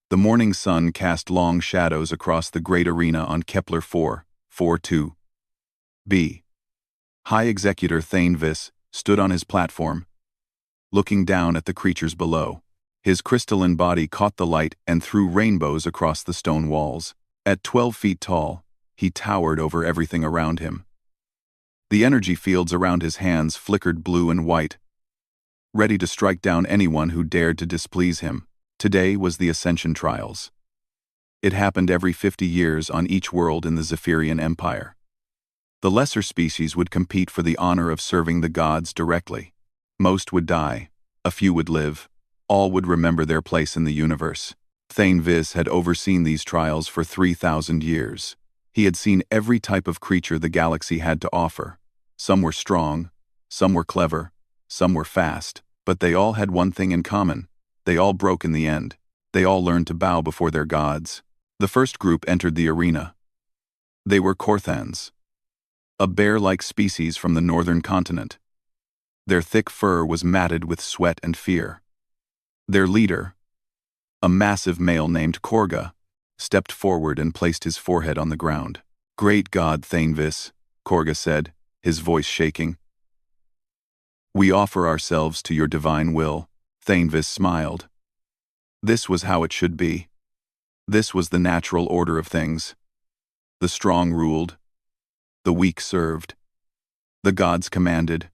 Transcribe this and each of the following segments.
The morning sun cast long shadows across the great arena on Kepler 4.42. B. High Executor Thane Vis stood on his platform, looking down at the creatures below. His crystalline body caught the light and threw rainbows across the stone walls. At 12 feet tall, he towered over everything around him. The energy fields around his hands flickered blue and white, ready to strike down anyone who dared to displease him. Today was the Ascension Trials. It happened every 50 years on each world in the Zephyrian Empire. The lesser species would compete for the honor of serving the gods directly. Most would die, a few would live, all would remember their place in the universe. Thane Vis had overseen these trials for 3,000 years. He had seen every type of creature the galaxy had to offer. Some were strong, some were clever, some were fast, but they all had one thing in common. They all broke in the end. They all learned to bow before their gods. The first group entered the arena. They were Korthans, a bear-like species from the northern continent. Their thick fur was matted with sweat and fear. Their leader, a massive male named Korga, stepped forward and placed his forehead on the ground. "Great God Thane Vis," Korga said, his voice shaking. "We offer ourselves to your divine will." Thane Vis smiled. This was how it should be. This was the natural order of things. The strong ruled. The weak served. The gods commanded.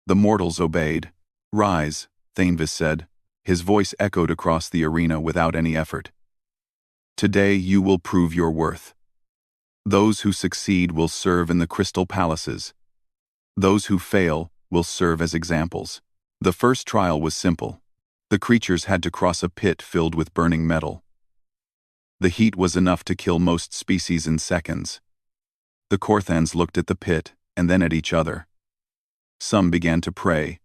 The mortals obeyed. "Rise," Thane Vis said. His voice echoed across the arena without any effort. "Today you will prove your worth. Those who succeed will serve in the crystal palaces. Those who fail will serve as examples." The first trial was simple. The creatures had to cross a pit filled with burning metal. The heat was enough to kill most species in seconds. The Korthans looked at the pit and then at each other. Some began to pray.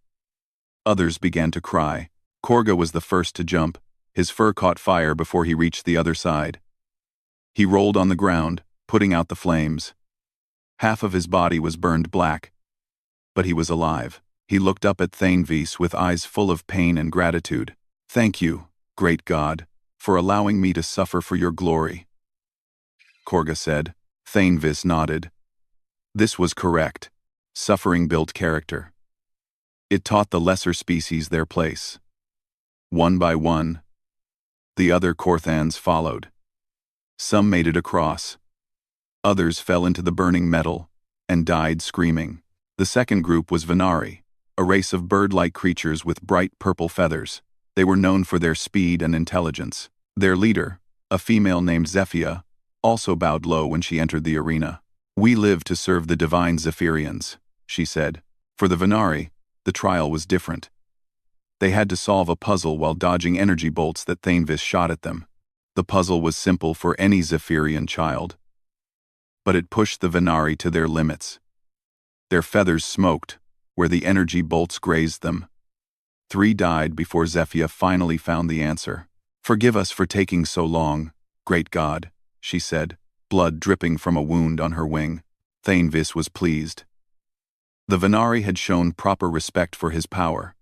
Others began to cry. Korga was the first to jump. His fur caught fire before he reached the other side. He rolled on the ground, putting out the flames. Half of his body was burned black, but he was alive. He looked up at Thane Vis with eyes full of pain and gratitude. "Thank you, great God, for allowing me to suffer for your glory," Korga said. Thane Vis nodded. This was correct. Suffering built character. It taught the lesser species their place. One by one, the other Korthans followed. Some made it across. Others fell into the burning metal and died screaming. The second group was Venari, a race of bird-like creatures with bright purple feathers. They were known for their speed and intelligence. Their leader, a female named Zephyia, also bowed low when she entered the arena. "We live to serve the divine Zephyrians," she said. For the Venari, the trial was different. They had to solve a puzzle while dodging energy bolts that Thane Vis shot at them. The puzzle was simple for any Zephyrian child, but it pushed the Venari to their limits. Their feathers smoked where the energy bolts grazed them. 3 died before Zephyia finally found the answer. "Forgive us for taking so long, great God," she said, blood dripping from a wound on her wing. Thane Vis was pleased. The Venari had shown proper respect for his power.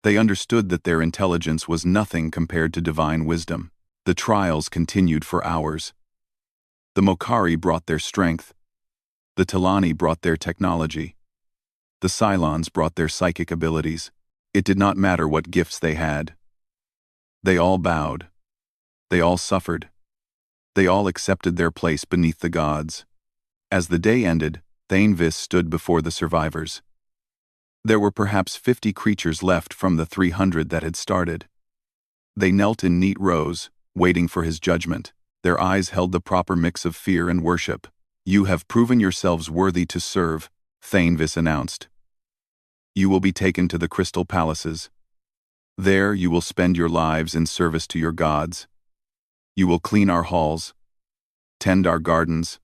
They understood that their intelligence was nothing compared to divine wisdom. The trials continued for hours. The Mokari brought their strength. The Talani brought their technology. The Cylons brought their psychic abilities. It did not matter what gifts they had. They all bowed. They all suffered. They all accepted their place beneath the gods. As the day ended, Thane Vis stood before the survivors. There were perhaps 50 creatures left from the 300 that had started. They knelt in neat rows, waiting for his judgment. Their eyes held the proper mix of fear and worship. "You have proven yourselves worthy to serve," Thane Vis announced. "You will be taken to the crystal palaces. There you will spend your lives in service to your gods. You will clean our halls, tend our gardens,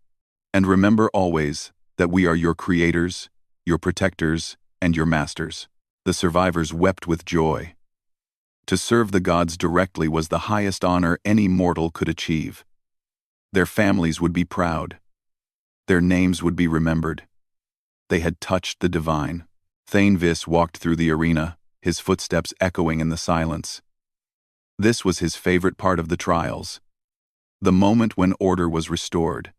and remember always that we are your creators, your protectors, and your masters." The survivors wept with joy. To serve the gods directly was the highest honor any mortal could achieve. Their families would be proud. Their names would be remembered. They had touched the divine. Thane Vis walked through the arena, his footsteps echoing in the silence. This was his favorite part of the trials. The moment when order was restored.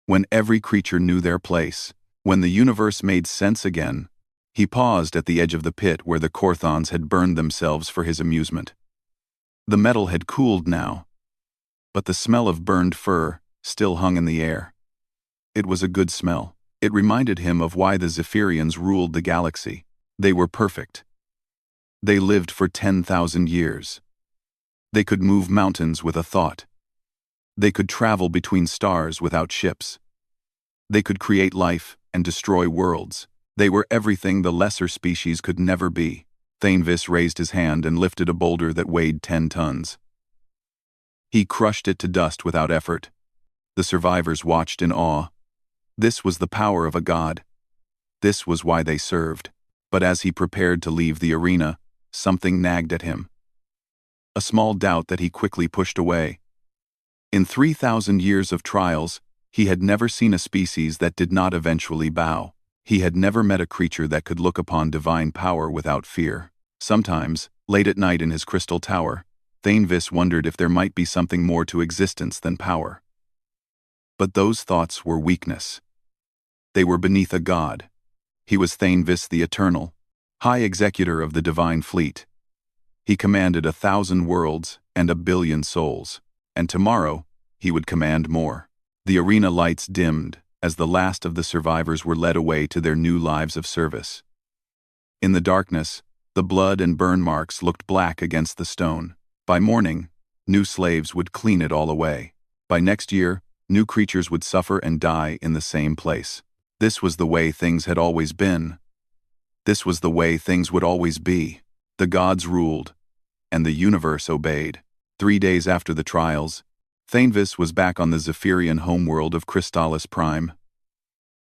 When every creature knew their place. When the universe made sense again. He paused at the edge of the pit where the Korthons had burned themselves for his amusement. The metal had cooled now, but the smell of burned fur still hung in the air. It was a good smell. It reminded him of why the Zephyrians ruled the galaxy. They were perfect. They lived for 10,000 years. They could move mountains with a thought. They could travel between stars without ships. They could create life and destroy worlds. They were everything the lesser species could never be. Thainvis raised his hand and lifted a boulder that weighed 10 tons. He crushed it to dust without effort. The survivors watched in awe. This was the power of a god. This was why they served. But as he prepared to leave the arena, something nagged at him. A small doubt that he quickly pushed away. In 3,000 years of trials, he had never seen a species that did not eventually bow. He had never met a creature that could look upon divine power without fear. Sometimes, late at night in his crystal tower, Thainvis wondered if there might be something more to existence than power. But those thoughts were weakness. They were beneath a god. He was Thainvis the Eternal, High Executor of the Divine Fleet. He commanded 1,000 worlds and 1,000,000,000 souls, and tomorrow he would command more. The arena lights dimmed as the last of the survivors were led away to their new lives of service. In the darkness, the blood and burn marks looked black against the stone. By morning, new slaves would clean it all away. By next year, new creatures would suffer and die in the same place. This was the way things had always been. This was the way things would always be. The gods ruled, and the universe obeyed. 3 days after the trials, Thainvis was back on the Zephyrian homeworld of Crystallis Prime.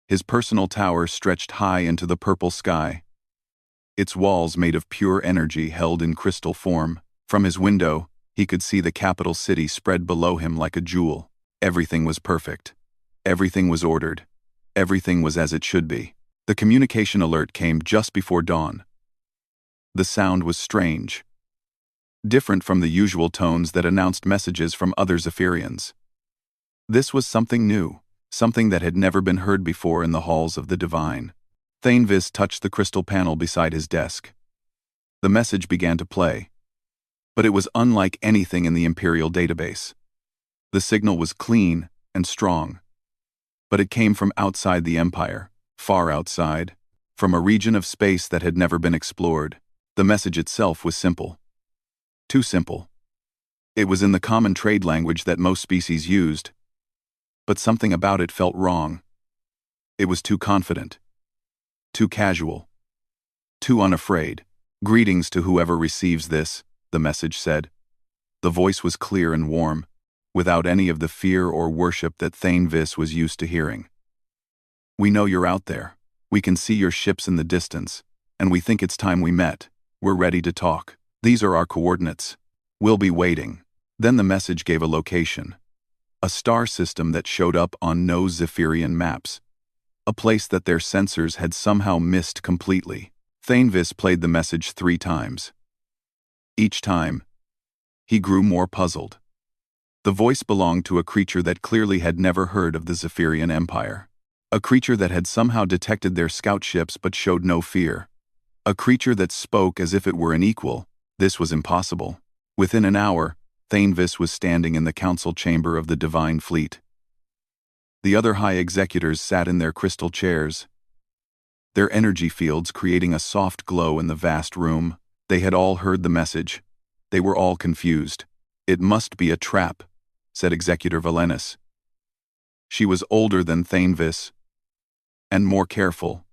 His personal tower stretched high into the purple sky. Its walls made of pure energy held in crystal form. From his window, he could see the capital city spread below him like a jewel. Everything was perfect. Everything was ordered. Everything was as it should be. The communication alert came just before dawn. The sound was strange. Different from the usual tones that announced messages from other Zephyrians. This was something new, something that had never been heard before in the halls of the divine. Thainvis touched the crystal panel beside his desk. The message began to play. But it was unlike anything in the Imperial database. The signal was clean and strong. But it came from outside the Empire, far outside, from a region of space that had never been explored. The message itself was simple. Too simple. It was in the common trade language that most species used. But something about it felt wrong. It was too confident. Too casual. Too unafraid. "Greetings to whoever receives this," the message said. The voice was clear and warm, without any of the fear or worship that Thainvis was used to hearing. "We know you're out there. We can see your ships in the distance, and we think it's time we met. We're ready to talk. These are our coordinates. We'll be waiting." Then the message gave a location. A star system that showed up on no Zephyrian maps. A place that their sensors had somehow missed completely. Thainvis played the message 3 times. Each time, he grew more puzzled. The voice belonged to a creature that clearly had never heard of the Zephyrian Empire. A creature that had somehow detected their scout ships but showed no fear. A creature that spoke as if it were an equal. This was impossible. Within an hour, Thainvis was standing in the council chamber of the Divine Fleet. The other high executors sat in their crystal chairs, their energy fields creating a soft glow in the vast room. They had all heard the message. They were all confused. "It must be a trap," said Executor Valenus. She was older than Thainvis, and more careful.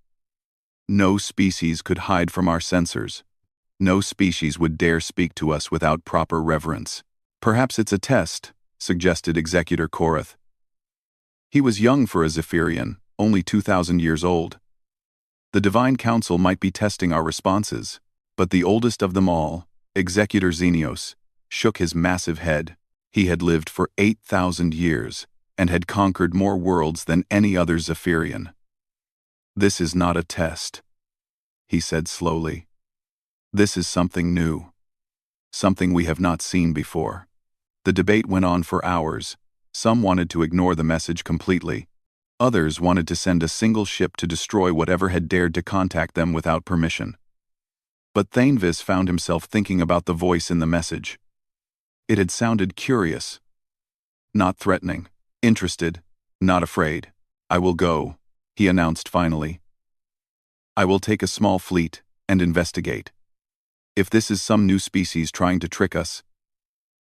"No species could hide from our sensors. No species would dare speak to us without proper reverence." "Perhaps it's a test," suggested Executor Korath. He was young for a Zephyrian, only 2,000 years old. The Divine Council might be testing our responses, but the oldest of them all, Executor Xenios, shook his massive head. He had lived for 8,000 years, and had conquered more worlds than any other Zephyrian. "This is not a test," he said slowly. "This is something new. something we have not seen before. The debate went on for hours. Some wanted to ignore the message completely. Others wanted to send a single ship to destroy whatever had dared to contact them without permission. But Thainvis found himself thinking about the voice in the message. It had sounded curious, not threatening, interested, not afraid. "I will go," he announced finally. "I will take a small fleet and investigate. If this is some new species trying to trick us,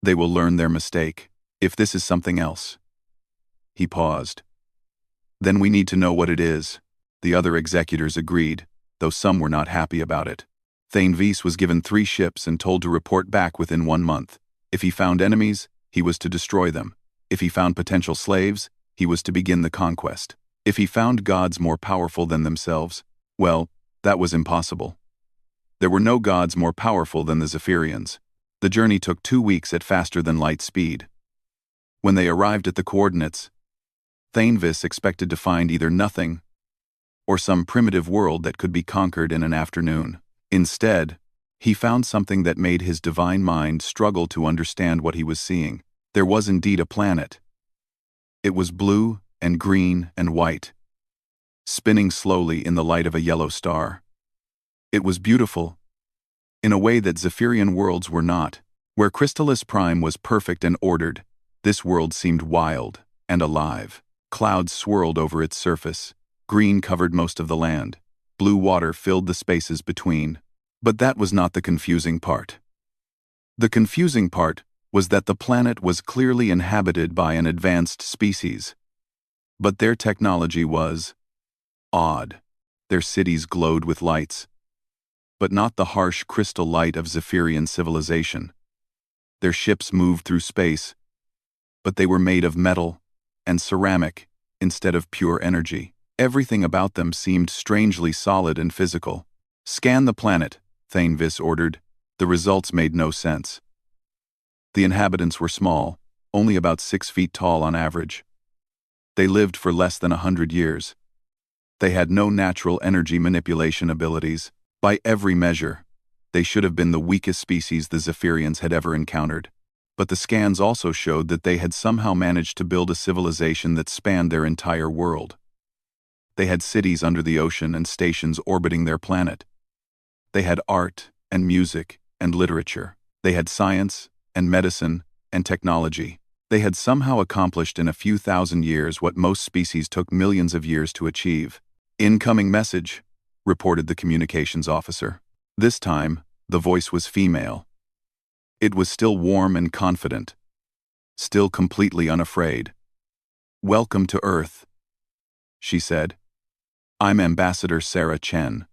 they will learn their mistake. If this is something else." He paused. "Then we need to know what it is." The other executors agreed, though some were not happy about it. Thainvis was given 3 ships and told to report back within 1 month. If he found enemies, he was to destroy them. If he found potential slaves, he was to begin the conquest. If he found gods more powerful than themselves, well, that was impossible. There were no gods more powerful than the Zephyrians. The journey took 2 weeks at faster than light speed. When they arrived at the coordinates, Thainvis expected to find either nothing or some primitive world that could be conquered in an afternoon. Instead, he found something that made his divine mind struggle to understand what he was seeing. There was indeed a planet. It was blue and green and white, spinning slowly in the light of a yellow star. It was beautiful, in a way that Zephyrian worlds were not. Where Crystallis Prime was perfect and ordered, this world seemed wild and alive. Clouds swirled over its surface. Green covered most of the land. Blue water filled the spaces between. But that was not the confusing part. The confusing part was that the planet was clearly inhabited by an advanced species. But their technology was odd. Their cities glowed with lights, but not the harsh crystal light of Zephyrian civilization. Their ships moved through space, but they were made of metal and ceramic instead of pure energy. Everything about them seemed strangely solid and physical. "Scan the planet," Thainvis ordered. The results made no sense. The inhabitants were small, only about 6 feet tall on average. They lived for less than 100 years. They had no natural energy manipulation abilities. By every measure, they should have been the weakest species the Zephyrians had ever encountered. But the scans also showed that they had somehow managed to build a civilization that spanned their entire world. They had cities under the ocean and stations orbiting their planet. They had art and music and literature. They had science and medicine and technology. They had somehow accomplished in a few thousand years what most species took millions of years to achieve. "Incoming message," reported the communications officer. This time, the voice was female. It was still warm and confident, still completely unafraid. "Welcome to Earth," she said. "I'm Ambassador Sarah Chen.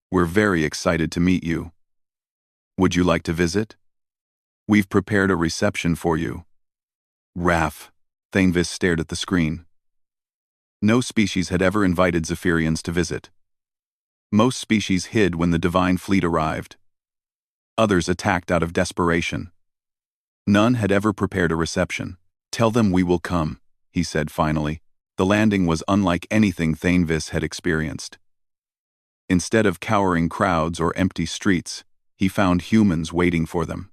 We're very excited to meet you. Would you like to visit? We've prepared a reception for you." "Raph," Thainvis stared at the screen. No species had ever invited Zephyrians to visit. Most species hid when the divine fleet arrived. Others attacked out of desperation. None had ever prepared a reception. "Tell them we will come," he said finally. The landing was unlike anything Thainvis had experienced. Instead of cowering crowds or empty streets, he found humans waiting for them.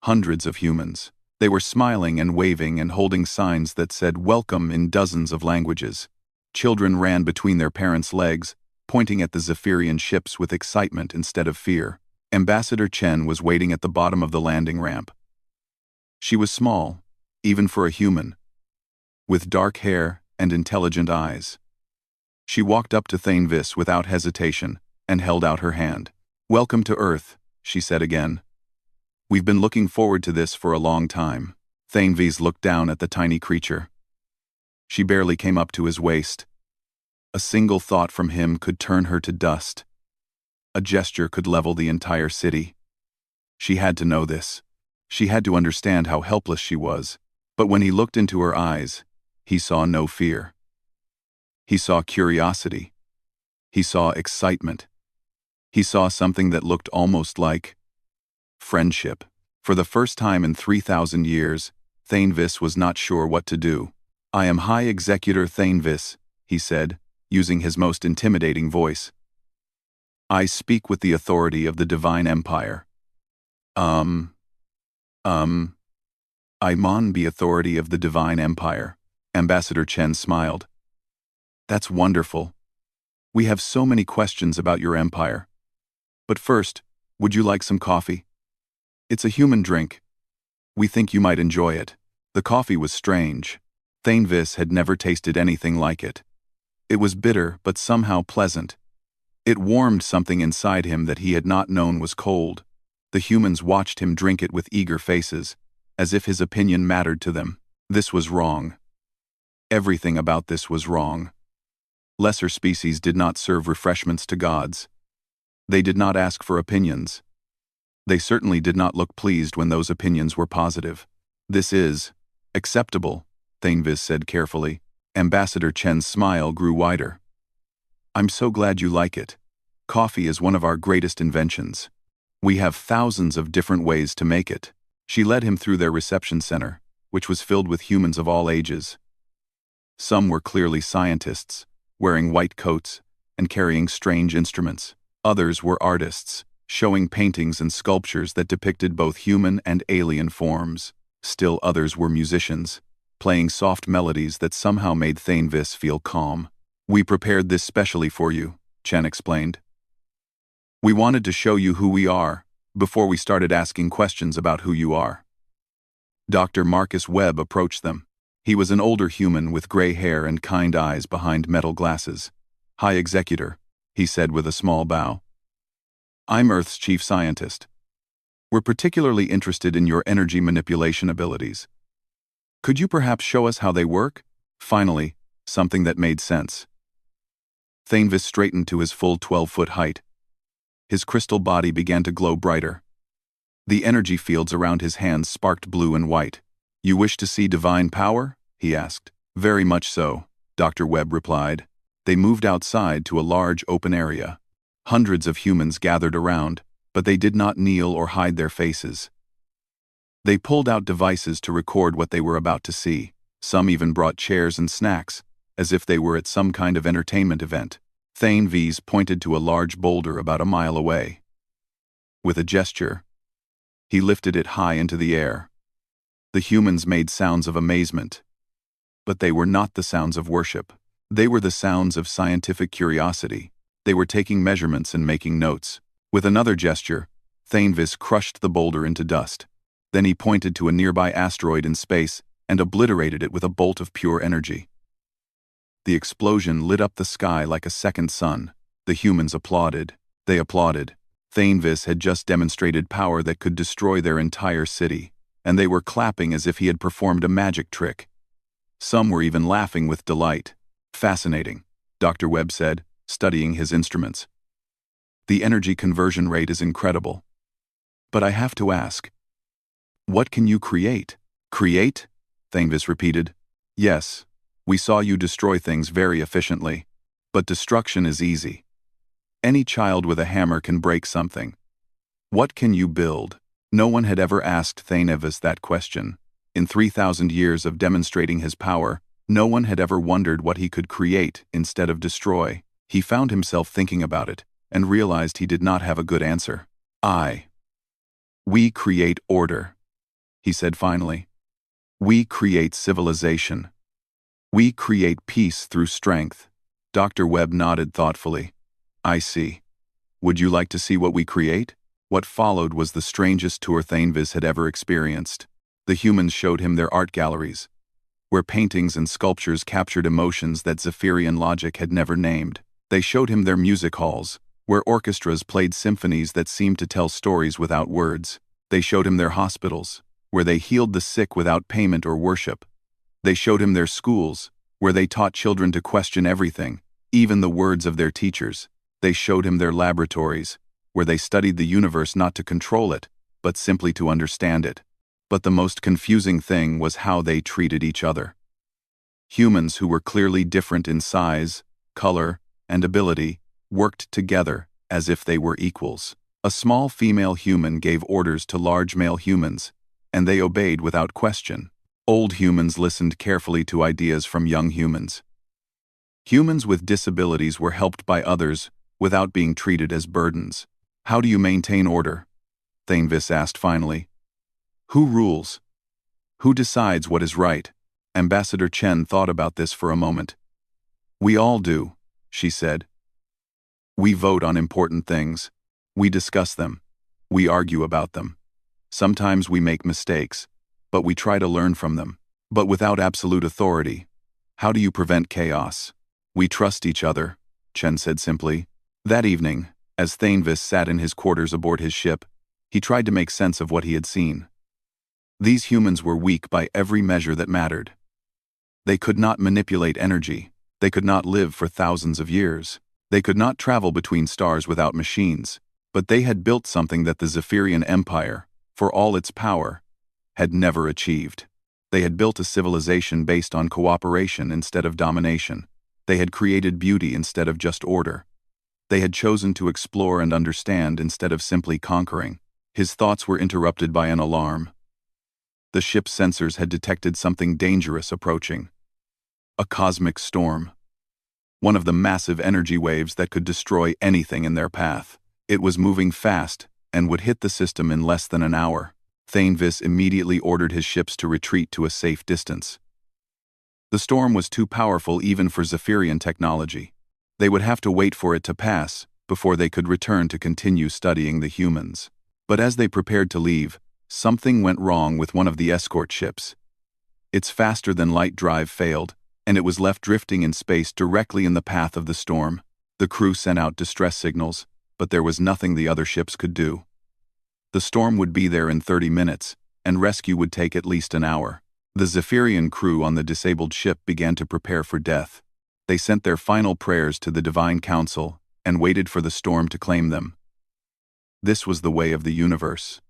Hundreds of humans. They were smiling and waving and holding signs that said "welcome" in dozens of languages. Children ran between their parents' legs, pointing at the Zephyrian ships with excitement instead of fear. Ambassador Chen was waiting at the bottom of the landing ramp. She was small, even for a human, with dark hair and intelligent eyes. She walked up to Thainvis without hesitation and held out her hand. "Welcome to Earth," she said again. "We've been looking forward to this for a long time." Thainvis looked down at the tiny creature. She barely came up to his waist. A single thought from him could turn her to dust. A gesture could level the entire city. She had to know this. She had to understand how helpless she was. But when he looked into her eyes, he saw no fear. He saw curiosity. He saw excitement. He saw something that looked almost like friendship. For the first time in 3,000 years, Thainvis was not sure what to do. "I am High Executor Thainvis," he said, using his most intimidating voice. "I speak with the authority of the Divine Empire. Um, um, Imon be authority of the Divine Empire. Ambassador Chen smiled. That's wonderful. We have so many questions about your empire. But first, would you like some coffee? It's a human drink. We think you might enjoy it. The coffee was strange. Thanevis had never tasted anything like it. It was bitter but somehow pleasant. It warmed something inside him that he had not known was cold. The humans watched him drink it with eager faces, as if his opinion mattered to them. This was wrong. Everything about this was wrong. Lesser species did not serve refreshments to gods. They did not ask for opinions. They certainly did not look pleased when those opinions were positive. This is acceptable, Thanevis said carefully. Ambassador Chen's smile grew wider. I'm so glad you like it. Coffee is one of our greatest inventions. We have thousands of different ways to make it. She led him through their reception center, which was filled with humans of all ages. Some were clearly scientists, wearing white coats and carrying strange instruments. Others were artists, showing paintings and sculptures that depicted both human and alien forms. Still others were musicians, playing soft melodies that somehow made Thanevis feel calm. We prepared this specially for you, Chen explained. We wanted to show you who we are, before we started asking questions about who you are. Dr. Marcus Webb approached them. He was an older human with gray hair and kind eyes behind metal glasses. High Executor, he said with a small bow. I'm Earth's chief scientist. We're particularly interested in your energy manipulation abilities. Could you perhaps show us how they work? Finally, something that made sense. Thanevis straightened to his full 12-foot height. His crystal body began to glow brighter. The energy fields around his hands sparked blue and white. You wish to see divine power? He asked. Very much so, Dr. Webb replied. They moved outside to a large open area. Hundreds of humans gathered around, but they did not kneel or hide their faces. They pulled out devices to record what they were about to see. Some even brought chairs and snacks, as if they were at some kind of entertainment event. Thanevis pointed to a large boulder about a mile away. With a gesture, he lifted it high into the air. The humans made sounds of amazement. But they were not the sounds of worship. They were the sounds of scientific curiosity. They were taking measurements and making notes. With another gesture, Thanevis crushed the boulder into dust. Then he pointed to a nearby asteroid in space and obliterated it with a bolt of pure energy. The explosion lit up the sky like a second sun. The humans applauded. They applauded. Thanevis had just demonstrated power that could destroy their entire city, and they were clapping as if he had performed a magic trick. Some were even laughing with delight. Fascinating, Dr. Webb said, studying his instruments. The energy conversion rate is incredible. But I have to ask, what can you create? Create? Thanevis repeated. Yes, we saw you destroy things very efficiently. But destruction is easy. Any child with a hammer can break something. What can you build? No one had ever asked Thanevis that question. In 3,000 years of demonstrating his power, no one had ever wondered what he could create instead of destroy. He found himself thinking about it, and realized he did not have a good answer. We create order, he said finally. We create civilization. We create peace through strength. Dr. Webb nodded thoughtfully. I see. Would you like to see what we create? What followed was the strangest tour Thanevis had ever experienced. The humans showed him their art galleries, where paintings and sculptures captured emotions that Zephyrian logic had never named. They showed him their music halls, where orchestras played symphonies that seemed to tell stories without words. They showed him their hospitals, where they healed the sick without payment or worship. They showed him their schools, where they taught children to question everything, even the words of their teachers. They showed him their laboratories, where they studied the universe not to control it, but simply to understand it. But the most confusing thing was how they treated each other. Humans who were clearly different in size, color, and ability worked together as if they were equals. A small female human gave orders to large male humans, and they obeyed without question. Old humans listened carefully to ideas from young humans. Humans with disabilities were helped by others without being treated as burdens. How do you maintain order? Thainvis asked finally. Who rules? Who decides what is right? Ambassador Chen thought about this for a moment. We all do, she said. We vote on important things. We discuss them. We argue about them. Sometimes we make mistakes, but we try to learn from them. But without absolute authority, how do you prevent chaos? We trust each other, Chen said simply. That evening, as Thainvis sat in his quarters aboard his ship, he tried to make sense of what he had seen. These humans were weak by every measure that mattered. They could not manipulate energy. They could not live for thousands of years. They could not travel between stars without machines. But they had built something that the Zephyrian Empire, for all its power, had never achieved. They had built a civilization based on cooperation instead of domination. They had created beauty instead of just order. They had chosen to explore and understand instead of simply conquering. His thoughts were interrupted by an alarm. The ship's sensors had detected something dangerous approaching. A cosmic storm. One of the massive energy waves that could destroy anything in their path. It was moving fast and would hit the system in less than an hour. Thainvis immediately ordered his ships to retreat to a safe distance. The storm was too powerful even for Zephyrian technology. They would have to wait for it to pass before they could return to continue studying the humans. But as they prepared to leave, something went wrong with one of the escort ships. Its faster-than-light drive failed, and it was left drifting in space directly in the path of the storm. The crew sent out distress signals, but there was nothing the other ships could do. The storm would be there in 30 minutes, and rescue would take at least an hour. The Zephyrian crew on the disabled ship began to prepare for death. They sent their final prayers to the Divine Council and waited for the storm to claim them. This was the way of the universe.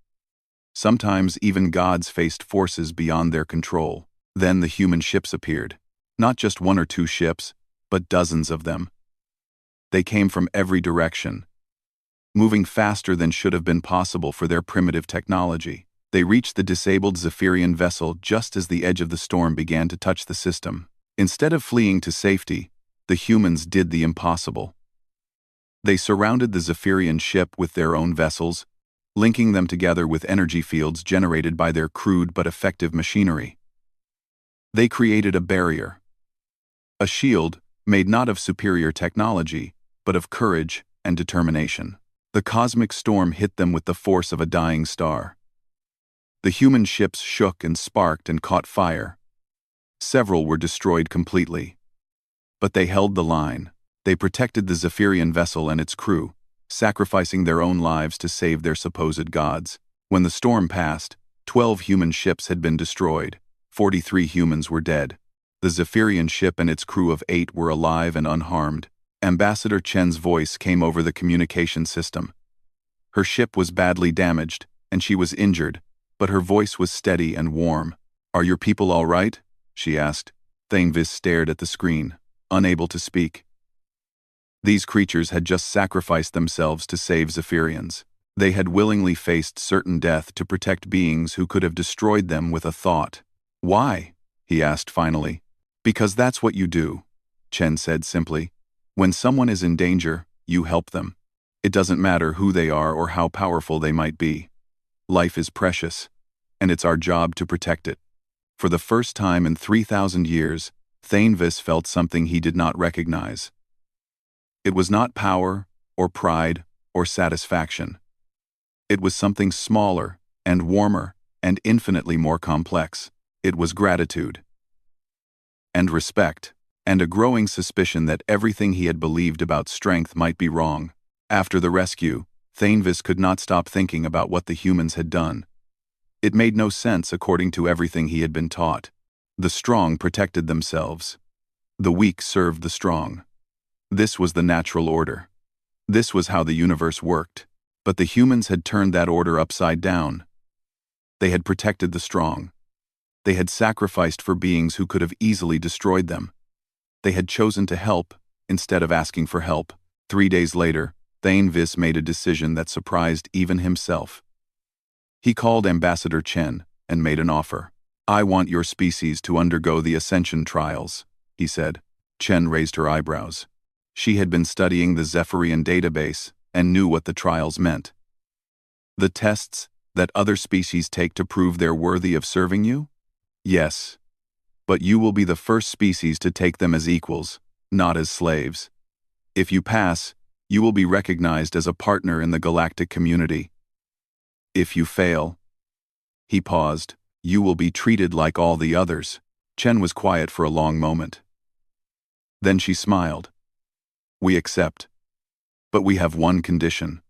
Sometimes even gods faced forces beyond their control. Then the human ships appeared. Not just one or two ships, but dozens of them. They came from every direction, moving faster than should have been possible for their primitive technology. They reached the disabled Zephyrian vessel just as the edge of the storm began to touch the system. Instead of fleeing to safety, the humans did the impossible. They surrounded the Zephyrian ship with their own vessels, linking them together with energy fields generated by their crude but effective machinery. They created a barrier. A shield made not of superior technology, but of courage and determination. The cosmic storm hit them with the force of a dying star. The human ships shook and sparked and caught fire. Several were destroyed completely. But they held the line. They protected the Zephyrian vessel and its crew, sacrificing their own lives to save their supposed gods. When the storm passed, 12 human ships had been destroyed. 43 humans were dead. The Zephyrian ship and its crew of 8 were alive and unharmed. Ambassador Chen's voice came over the communication system. Her ship was badly damaged, and she was injured, but her voice was steady and warm. Are your people all right? She asked. Thainvis stared at the screen, unable to speak. These creatures had just sacrificed themselves to save Zephyrians. They had willingly faced certain death to protect beings who could have destroyed them with a thought. Why? He asked finally. Because that's what you do, Chen said simply. When someone is in danger, you help them. It doesn't matter who they are or how powerful they might be. Life is precious, and it's our job to protect it. For the first time in 3,000 years, Thainvis felt something he did not recognize. It was not power, or pride, or satisfaction. It was something smaller, and warmer, and infinitely more complex. It was gratitude. And respect, and a growing suspicion that everything he had believed about strength might be wrong. After the rescue, Thainvis could not stop thinking about what the humans had done. It made no sense according to everything he had been taught. The strong protected themselves. The weak served the strong. This was the natural order. This was how the universe worked. But the humans had turned that order upside down. They had protected the strong. They had sacrificed for beings who could have easily destroyed them. They had chosen to help instead of asking for help. 3 days later, Thainvis made a decision that surprised even himself. He called Ambassador Chen and made an offer. I want your species to undergo the Ascension trials, he said. Chen raised her eyebrows. She had been studying the Zephyrian database and knew what the trials meant. The tests that other species take to prove they're worthy of serving you? Yes. But you will be the first species to take them as equals, not as slaves. If you pass, you will be recognized as a partner in the galactic community. If you fail, he paused, you will be treated like all the others. Chen was quiet for a long moment. Then she smiled. We accept. But we have one condition.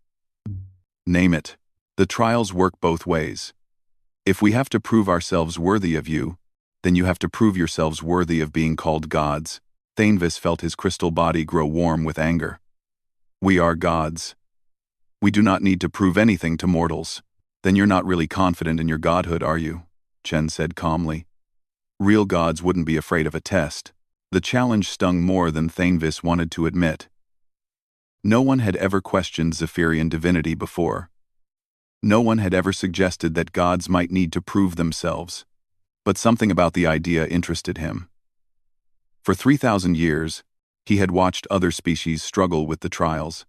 Name it. The trials work both ways. If we have to prove ourselves worthy of you, then you have to prove yourselves worthy of being called gods. Thainvis felt his crystal body grow warm with anger. We are gods. We do not need to prove anything to mortals. Then you're not really confident in your godhood, are you? Chen said calmly. Real gods wouldn't be afraid of a test. The challenge stung more than Thainvis wanted to admit. No one had ever questioned Zephyrian divinity before. No one had ever suggested that gods might need to prove themselves. But something about the idea interested him. For 3,000 years, he had watched other species struggle with the trials.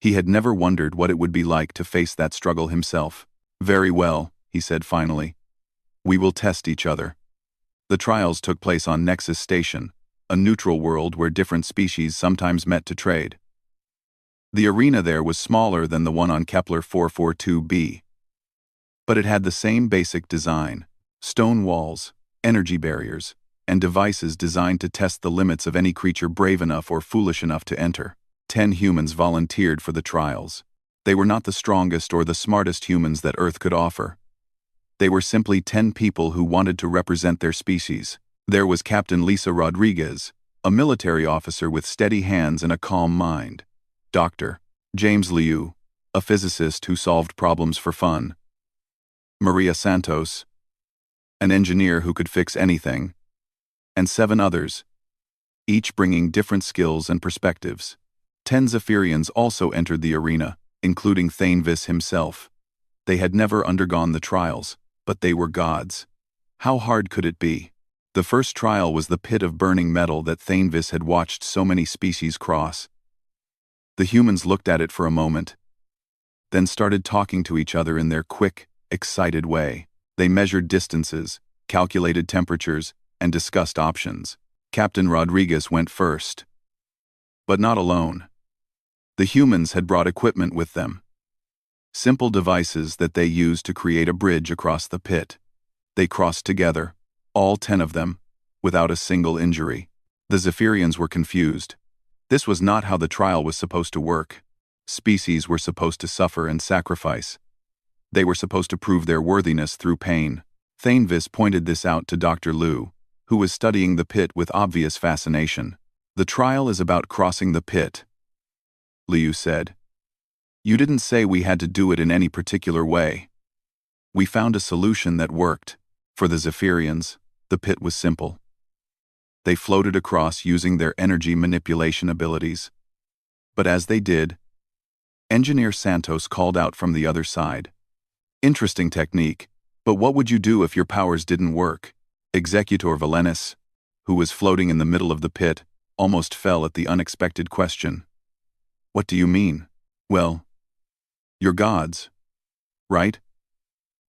He had never wondered what it would be like to face that struggle himself. Very well, he said finally. We will test each other. The trials took place on Nexus Station, a neutral world where different species sometimes met to trade. The arena there was smaller than the one on Kepler 442b. But it had the same basic design: stone walls, energy barriers, and devices designed to test the limits of any creature brave enough or foolish enough to enter. 10 humans volunteered for the trials. They were not the strongest or the smartest humans that Earth could offer. They were simply 10 people who wanted to represent their species. There was Captain Lisa Rodriguez, a military officer with steady hands and a calm mind. Dr. James Liu, a physicist who solved problems for fun. Maria Santos, an engineer who could fix anything. And 7 others, each bringing different skills and perspectives. 10 Zephyrians also entered the arena, including Thainvis himself. They had never undergone the trials, but they were gods. How hard could it be? The first trial was the pit of burning metal that Thainvis had watched so many species cross. The humans looked at it for a moment, then started talking to each other in their quick, excited way. They measured distances, calculated temperatures, and discussed options. Captain Rodriguez went first. But not alone. The humans had brought equipment with them. Simple devices that they used to create a bridge across the pit. They crossed together, all 10 of them, without a single injury. The Zephyrians were confused. This was not how the trial was supposed to work. Species were supposed to suffer and sacrifice. They were supposed to prove their worthiness through pain. Thainvis pointed this out to Dr. Liu, who was studying the pit with obvious fascination. The trial is about crossing the pit, Liu said. You didn't say we had to do it in any particular way. We found a solution that worked. For the Zephyrians, the pit was simple. They floated across using their energy manipulation abilities. But as they did, Engineer Santos called out from the other side. Interesting technique, but what would you do if your powers didn't work? Executor Valenis, who was floating in the middle of the pit, almost fell at the unexpected question. What do you mean? Well, you're gods, right?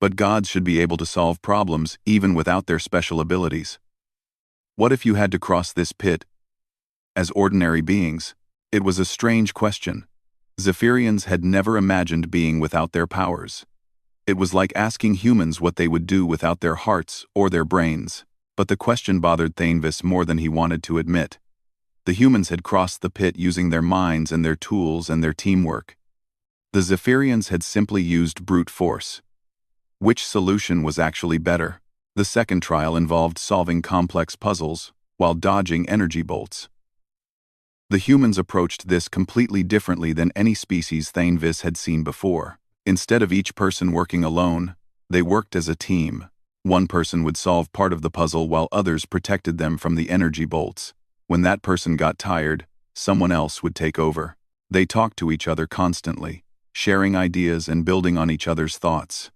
But gods should be able to solve problems even without their special abilities. What if you had to cross this pit as ordinary beings? It was a strange question. Zephyrians had never imagined being without their powers. It was like asking humans what they would do without their hearts or their brains. But the question bothered Thainvis more than he wanted to admit. The humans had crossed the pit using their minds and their tools and their teamwork. The Zephyrians had simply used brute force. Which solution was actually better? The second trial involved solving complex puzzles while dodging energy bolts. The humans approached this completely differently than any species Thainvis had seen before. Instead of each person working alone, they worked as a team. One person would solve part of the puzzle while others protected them from the energy bolts. When that person got tired, someone else would take over. They talked to each other constantly, sharing ideas and building on each other's thoughts.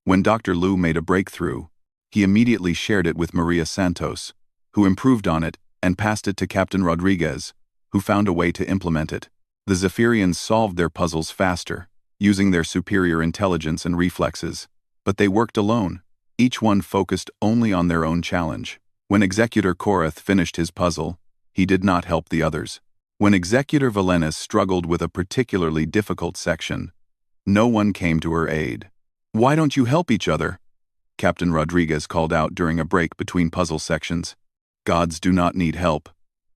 When Dr. Liu made a breakthrough, he immediately shared it with Maria Santos, who improved on it and passed it to Captain Rodriguez, who found a way to implement it. The Zephyrians solved their puzzles faster, using their superior intelligence and reflexes. But they worked alone, each one focused only on their own challenge. When Executor Korath finished his puzzle, he did not help the others. When Executor Valenis struggled with a particularly difficult section, no one came to her aid. "Why don't you help each other?" Captain Rodriguez called out during a break between puzzle sections. "Gods do not need help,"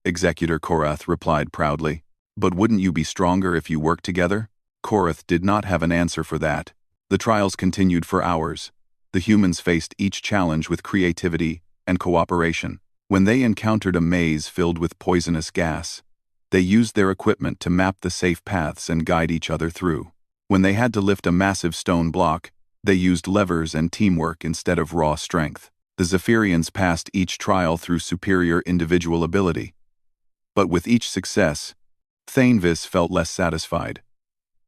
Executor Korath replied proudly. "But wouldn't you be stronger if you worked together?" Korath did not have an answer for that. The trials continued for hours. The humans faced each challenge with creativity and cooperation. When they encountered a maze filled with poisonous gas, they used their equipment to map the safe paths and guide each other through. When they had to lift a massive stone block, they used levers and teamwork instead of raw strength. The Zephyrians passed each trial through superior individual ability. But with each success, Thainvis felt less satisfied.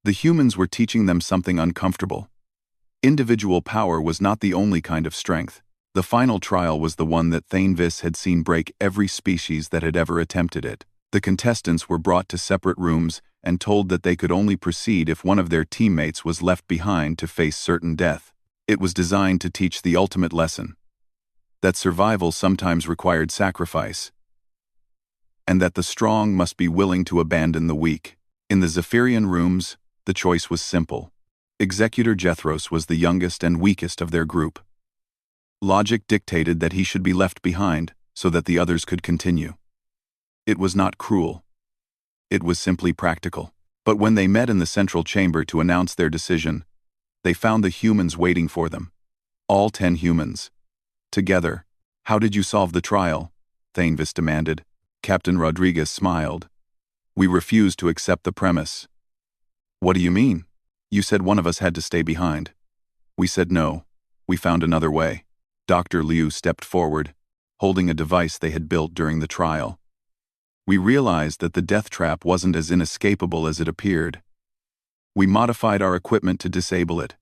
The humans were teaching them something uncomfortable. Individual power was not the only kind of strength. The final trial was the one that Thainvis had seen break every species that had ever attempted it. The contestants were brought to separate rooms and told that they could only proceed if one of their teammates was left behind to face certain death. It was designed to teach the ultimate lesson: that survival sometimes required sacrifice, and that the strong must be willing to abandon the weak. In the Zephyrian rooms, the choice was simple. Executor Jethros was the youngest and weakest of their group. Logic dictated that he should be left behind so that the others could continue. It was not cruel. It was simply practical. But when they met in the central chamber to announce their decision, they found the humans waiting for them. All 10 humans. Together. "How did you solve the trial?" Thainvis demanded. Captain Rodriguez smiled. "We refused to accept the premise." "What do you mean? You said one of us had to stay behind." "We said no. We found another way." Dr. Liu stepped forward, holding a device they had built during the trial. "We realized that the death trap wasn't as inescapable as it appeared. We modified our equipment to disable it.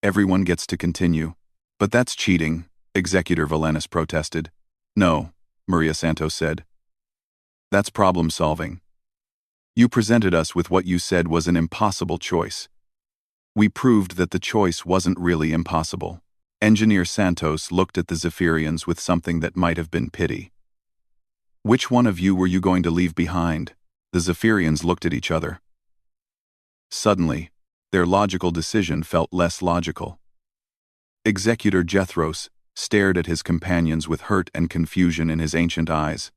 Everyone gets to continue." "But that's cheating," Executor Valenis protested. "No," Maria Santos said. "That's problem solving. You presented us with what you said was an impossible choice. We proved that the choice wasn't really impossible." Engineer Santos looked at the Zephyrians with something that might have been pity. "Which one of you were you going to leave behind?" The Zephyrians looked at each other. Suddenly, their logical decision felt less logical. Executor Jethros stared at his companions with hurt and confusion in his ancient eyes.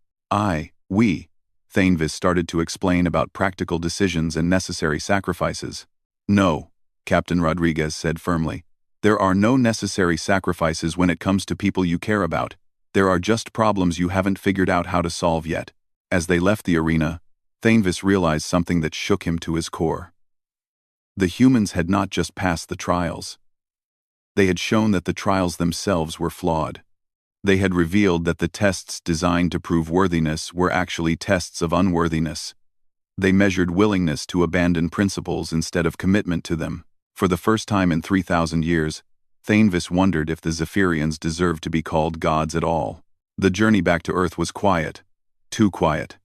We, Thainvis started to explain about practical decisions and necessary sacrifices. "No," Captain Rodriguez said firmly. "There are no necessary sacrifices when it comes to people you care about. There are just problems you haven't figured out how to solve yet." As they left the arena, Thainvis realized something that shook him to his core. The humans had not just passed the trials. They had shown that the trials themselves were flawed. They had revealed that the tests designed to prove worthiness were actually tests of unworthiness. They measured willingness to abandon principles instead of commitment to them. For the first time in 3,000 years, Thainvis wondered if the Zephyrians deserved to be called gods at all. The journey back to Earth was quiet. Too quiet.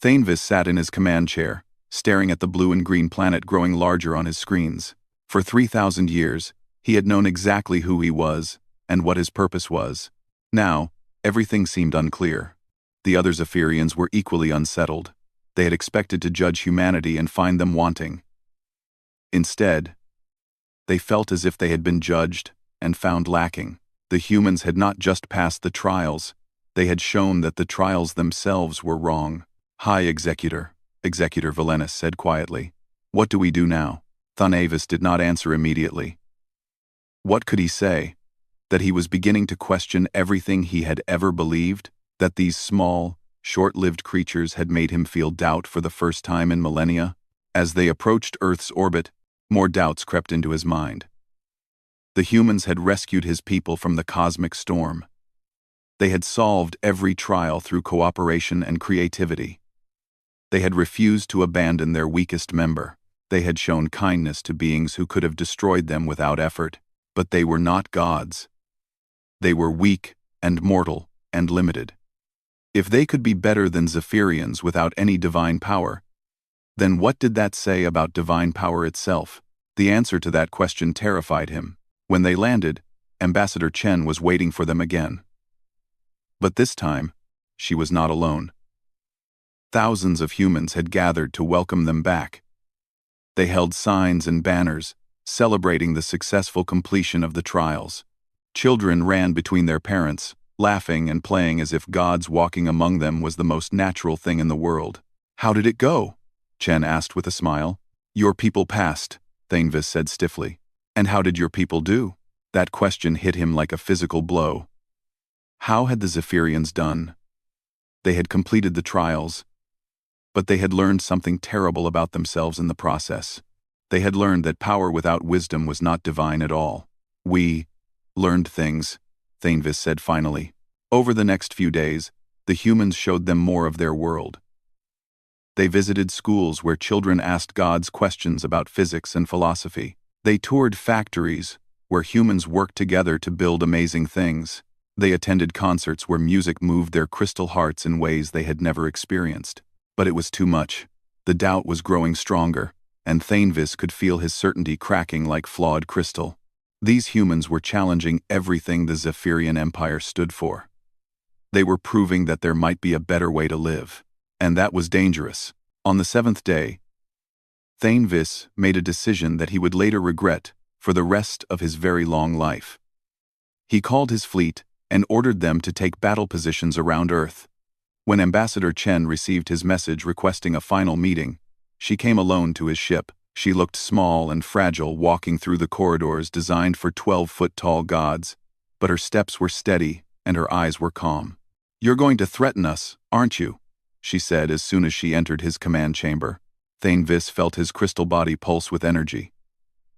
Thainvis sat in his command chair, staring at the blue and green planet growing larger on his screens. For 3,000 years, he had known exactly who he was and what his purpose was. Now, everything seemed unclear. The other Zephyrians were equally unsettled. They had expected to judge humanity and find them wanting. Instead, they felt as if they had been judged and found lacking. The humans had not just passed the trials, they had shown that the trials themselves were wrong. "Hi, Executor," Executor Valenis said quietly. "What do we do now?" Thainvis did not answer immediately. What could he say? That he was beginning to question everything he had ever believed? That these small, short-lived creatures had made him feel doubt for the first time in millennia? As they approached Earth's orbit, more doubts crept into his mind. The humans had rescued his people from the cosmic storm. They had solved every trial through cooperation and creativity. They had refused to abandon their weakest member. They had shown kindness to beings who could have destroyed them without effort. But they were not gods. They were weak and mortal and limited. If they could be better than Zephyrians without any divine power, Then what did that say about divine power itself? The answer to that question terrified him. When they landed, Ambassador Chen was waiting for them again. But this time, she was not alone. Thousands of humans had gathered to welcome them back. They held signs and banners, celebrating the successful completion of the trials. Children ran between their parents, laughing and playing as if gods walking among them was the most natural thing in the world. "How did it go?" Chen asked with a smile. "Your people passed," Thainvis said stiffly. "And how did your people do?" That question hit him like a physical blow. How had the Zephyrians done? They had completed the trials, but they had learned something terrible about themselves in the process. They had learned that power without wisdom was not divine at all. "We learned things," Thainvis said finally. Over the next few days, the humans showed them more of their world. They visited schools where children asked gods questions about physics and philosophy. They toured factories where humans worked together to build amazing things. They attended concerts where music moved their crystal hearts in ways they had never experienced. But it was too much. The doubt was growing stronger, and Thainvis could feel his certainty cracking like flawed crystal. These humans were challenging everything the Zephyrian Empire stood for. They were proving that there might be a better way to live. And that was dangerous. On the 7th day, Thainvis made a decision that he would later regret for the rest of his very long life. He called his fleet and ordered them to take battle positions around Earth. When Ambassador Chen received his message requesting a final meeting, she came alone to his ship. She looked small and fragile walking through the corridors designed for 12-foot-tall gods, but her steps were steady and her eyes were calm. "You're going to threaten us, aren't you?" she said as soon as she entered his command chamber. Thainvis felt his crystal body pulse with energy.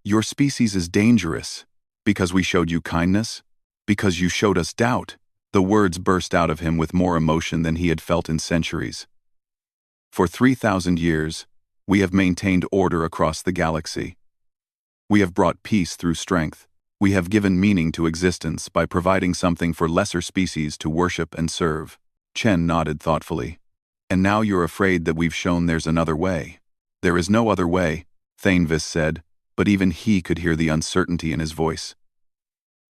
"Your species is dangerous. Because we showed you kindness? Because you showed us doubt?" The words burst out of him with more emotion than he had felt in centuries. "For 3,000 years, we have maintained order across the galaxy. We have brought peace through strength. We have given meaning to existence by providing something for lesser species to worship and serve." Chen nodded thoughtfully. "And now you're afraid that we've shown there's another way." "There is no other way," Thainvis said, but even he could hear the uncertainty in his voice.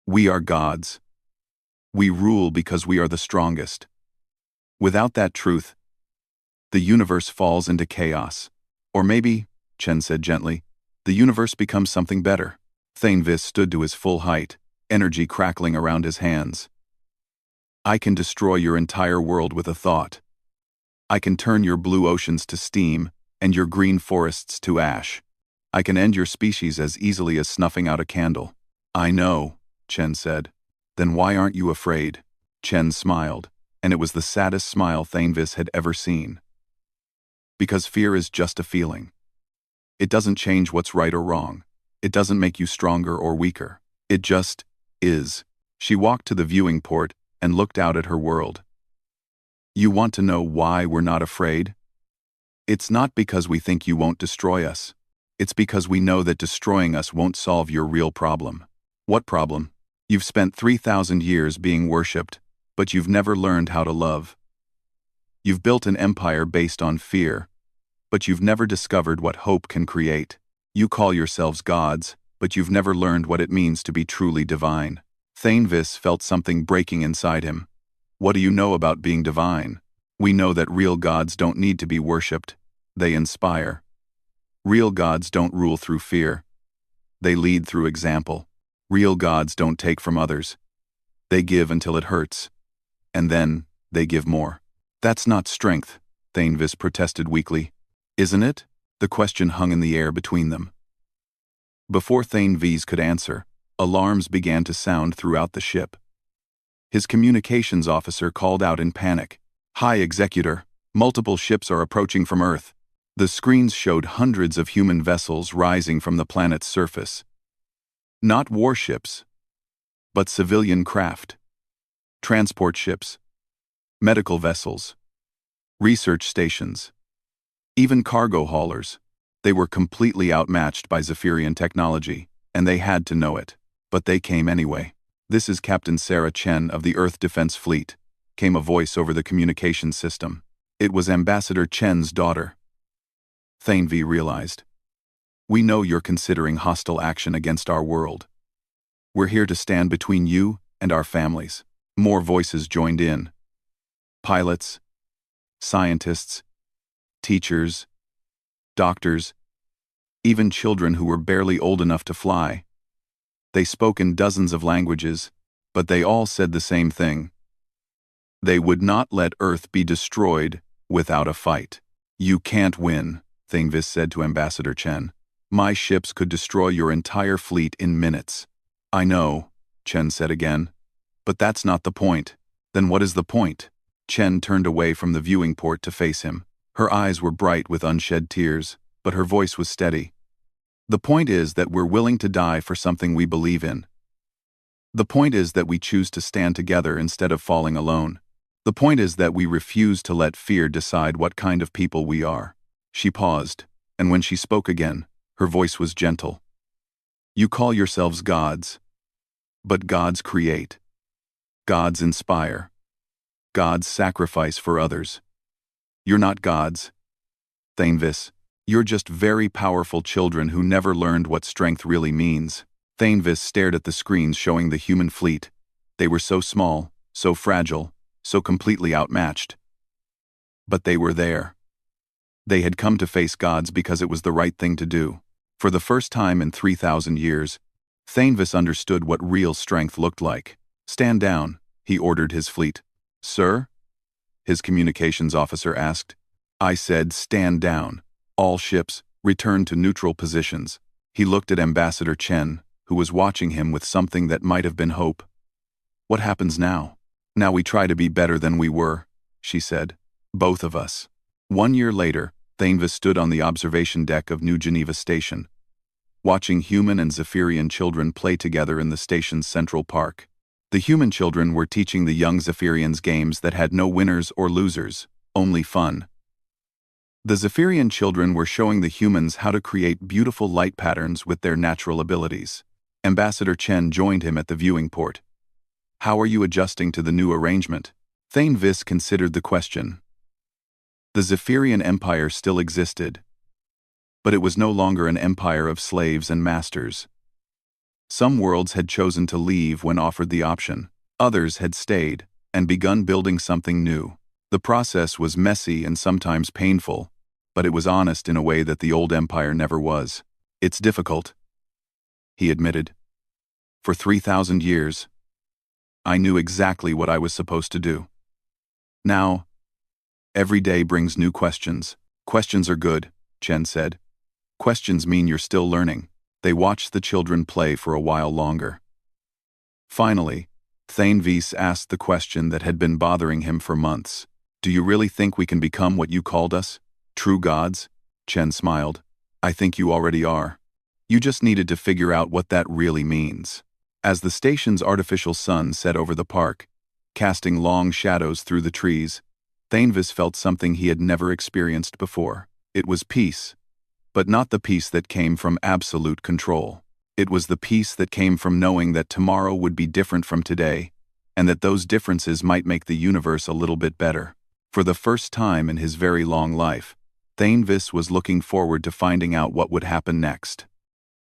"We are gods. We rule because we are the strongest. Without that truth, the universe falls into chaos. Or maybe," Chen said gently, "the universe becomes something better." Thainvis stood to his full height, energy crackling around his hands. "I can destroy your entire world with a thought. I can turn your blue oceans to steam and your green forests to ash. I can end your species as easily as snuffing out a candle." "I know," Chen said. "Then why aren't you afraid?" Chen smiled, and it was the saddest smile Thainvis had ever seen. "Because fear is just a feeling. It doesn't change what's right or wrong. It doesn't make you stronger or weaker. It just is." She walked to the viewing port and looked out at her world. "You want to know why we're not afraid? It's not because we think you won't destroy us. It's because we know that destroying us won't solve your real problem." "What problem?" "You've spent 3,000 years being worshipped, but you've never learned how to love. You've built an empire based on fear, but you've never discovered what hope can create. You call yourselves gods, but you've never learned what it means to be truly divine." Thainvis felt something breaking inside him. "What do you know about being divine?" "We know that real gods don't need to be worshipped. They inspire. Real gods don't rule through fear. They lead through example. Real gods don't take from others. They give until it hurts. And then, they give more." "That's not strength," Thainvis protested weakly. "Isn't it?" The question hung in the air between them. Before Thainvis could answer, alarms began to sound throughout the ship. His communications officer called out in panic. "High Executor, multiple ships are approaching from Earth." The screens showed hundreds of human vessels rising from the planet's surface. Not warships, but civilian craft. Transport ships, medical vessels, research stations, even cargo haulers. They were completely outmatched by Zephyrian technology, and they had to know it. But they came anyway. "This is Captain Sarah Chen of the Earth Defense Fleet," came a voice over the communications system. It was Ambassador Chen's daughter. Thainvi realized. We know you're considering hostile action against our world. We're here to stand between you and our families. More voices joined in. Pilots, scientists, teachers, doctors, even children who were barely old enough to fly. They spoke in dozens of languages, but they all said the same thing. They would not let Earth be destroyed without a fight. You can't win, Thainvis said to Ambassador Chen. My ships could destroy your entire fleet in minutes. I know, Chen said again. But that's not the point. Then what is the point? Chen turned away from the viewing port to face him. Her eyes were bright with unshed tears, but her voice was steady. The point is that we're willing to die for something we believe in. The point is that we choose to stand together instead of falling alone. The point is that we refuse to let fear decide what kind of people we are. She paused, and when she spoke again, her voice was gentle. You call yourselves gods, but gods create. Gods inspire. Gods sacrifice for others. You're not gods, Thainvis. You're just very powerful children who never learned what strength really means. Thainvis stared at the screens showing the human fleet. They were so small, so fragile, so completely outmatched. But they were there. They had come to face gods because it was the right thing to do. For the first time in 3,000 years, Thainvis understood what real strength looked like. Stand down, he ordered his fleet. Sir? His communications officer asked. I said stand down. All ships, return to neutral positions. He looked at Ambassador Chen, who was watching him with something that might have been hope. What happens now? Now we try to be better than we were, she said. Both of us. 1 year later, Thainvis stood on the observation deck of New Geneva Station, watching human and Zephyrian children play together in the station's central park. The human children were teaching the young Zephyrians games that had no winners or losers, only fun. The Zephyrian children were showing the humans how to create beautiful light patterns with their natural abilities. Ambassador Chen joined him at the viewing port. How are you adjusting to the new arrangement? Thainvis considered the question. The Zephyrian Empire still existed, but it was no longer an empire of slaves and masters. Some worlds had chosen to leave when offered the option. Others had stayed and begun building something new. The process was messy and sometimes painful, but it was honest in a way that the old empire never was. It's difficult, he admitted. For 3,000 years, I knew exactly what I was supposed to do. Now, every day brings new questions. Questions are good, Chen said. Questions mean you're still learning. They watched the children play for a while longer. Finally, Thainvis asked the question that had been bothering him for months. Do you really think we can become what you called us? True gods? Chen smiled. I think you already are. You just needed to figure out what that really means. As the station's artificial sun set over the park, casting long shadows through the trees, Thainvis felt something he had never experienced before. It was peace, but not the peace that came from absolute control. It was the peace that came from knowing that tomorrow would be different from today, and that those differences might make the universe a little bit better. For the first time in his very long life, Thainvis was looking forward to finding out what would happen next.